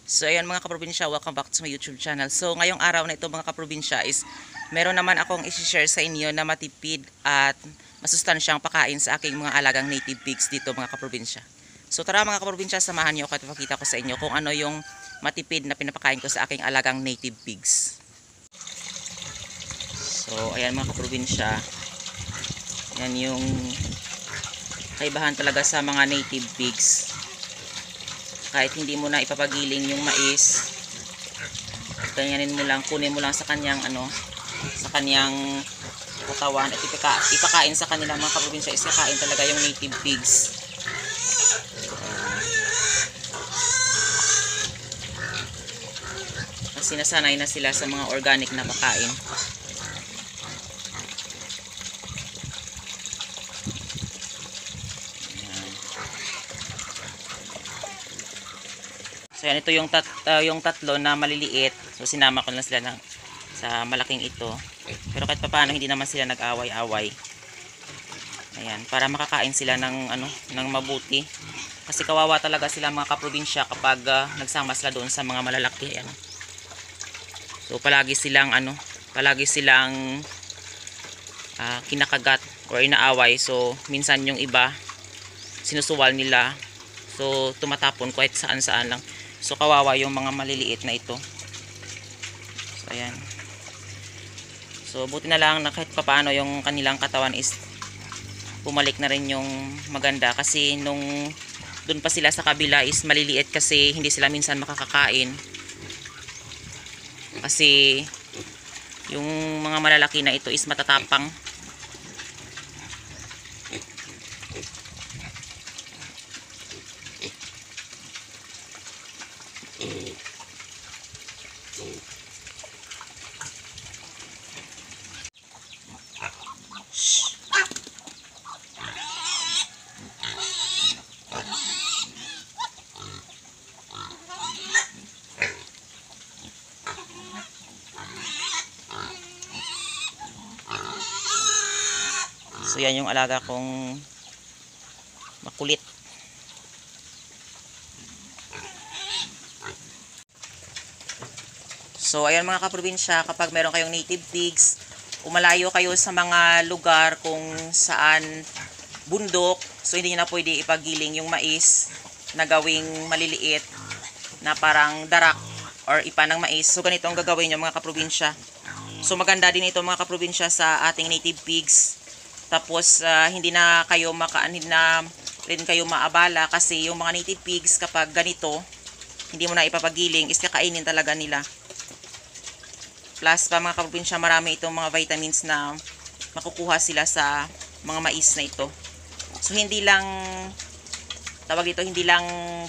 So ayan mga kaprobinsya, welcome back to my YouTube channel. So ngayong araw na ito mga kaprobinsya is meron naman akong i-share sa inyo na matipid at masustansyang pakain sa aking mga alagang native pigs dito mga kaprobinsya. So tara mga kaprobinsya, samahan niyo ako at ipakita ko sa inyo kung ano yung matipid na pinapakain ko sa aking alagang native pigs. So ayan mga kaprobinsya, yan yung kaibahan talaga sa mga native pigs. Kahit hindi mo na ipapagiling yung mais, ganyanin mo lang, kunin mo lang sa kanyang sa kanyang katawan at ipakain sa kanila mga kaprobinsya. Isakain talaga yung native pigs. Kasi nasanay na sila sa mga organic na pakain. So yan, ito yung tatlo na maliliit. So sinama ko na sila sa malaking ito. Pero kahit paano hindi naman sila nag-away-away. Ayan, para makakain sila ng mabuti. Kasi kawawa talaga sila mga kaprobinsya kapag nagsama sila doon sa mga malalaki. Ayan. So palagi silang kinakagat or inaaway. So minsan yung iba sinusuwal nila. So tumatapon kahit saan-saan lang. So kawawa yung mga maliliit na ito. So ayan. So buti na lang na kahit papaano yung kanilang katawan is bumalik na rin yung maganda, kasi nung dun pa sila sa kabila is maliliit kasi hindi sila minsan makakakain. Kasi yung mga malalaki na ito is matatapang. So yan yung alaga kong makulit. So ayan mga kaprobinsya, kapag meron kayong native pigs, umalayo kayo sa mga lugar kung saan bundok. So hindi nyo na pwede ipagiling yung mais na gawing maliliit na parang darak or ipa ng mais. So ganito ang gagawin nyo mga kaprobinsya. So maganda din ito mga kaprobinsya sa ating native pigs. Tapos hindi na rin kayo maabala, kasi yung mga native pigs kapag ganito hindi mo na ipapagiling is kakainin talaga nila. Plus pa mga kaprobinsya, marami itong mga vitamins na makukuha sila sa mga mais na ito. So hindi lang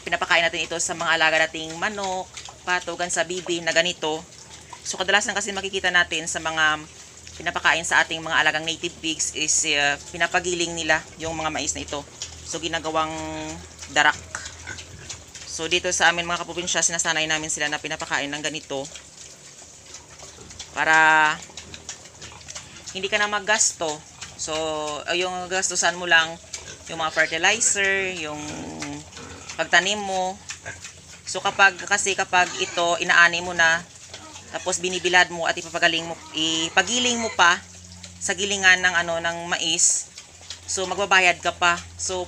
pinapakain natin ito sa mga alaga nating manok, pato, gansa, bibi na ganito. So kadalasan kasi makikita natin sa mga pinapakain sa ating mga alagang native pigs is pinapagiling nila yung mga mais na ito. So ginagawang darak. So dito sa amin mga kaprobinsya, sinasanay namin sila na pinapakain ng ganito para hindi ka na maggasto. So yung gastusan mo lang yung mga fertilizer, yung pagtanim mo. So kapag ito inaani mo na, tapos binibilad mo at ipagiling mo pa sa gilingan ng mais, so magbabayad ka pa. So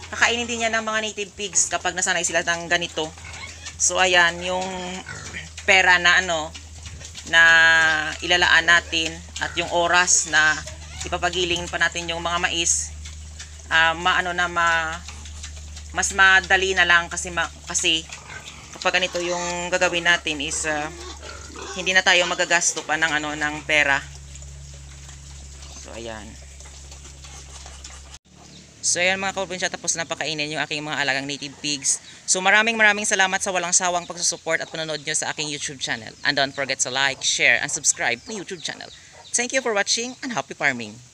kakainin din yan ng mga native pigs kapag nasanay sila ng ganito. So ayan yung pera na na ilalaan natin at yung oras na ipapagiling pa natin yung mga mais, mas madali na lang, kasi kapag ganito yung gagawin natin is hindi na tayo magagasto pa ng pera. So ayan. So ayan mga kaprobinsya, tapos na pakainin yung aking mga alagang native pigs. So maraming salamat sa walang sawang pagsusupport at panonood nyo sa aking YouTube channel. And don't forget to like, share, and subscribe my YouTube channel. Thank you for watching and happy farming!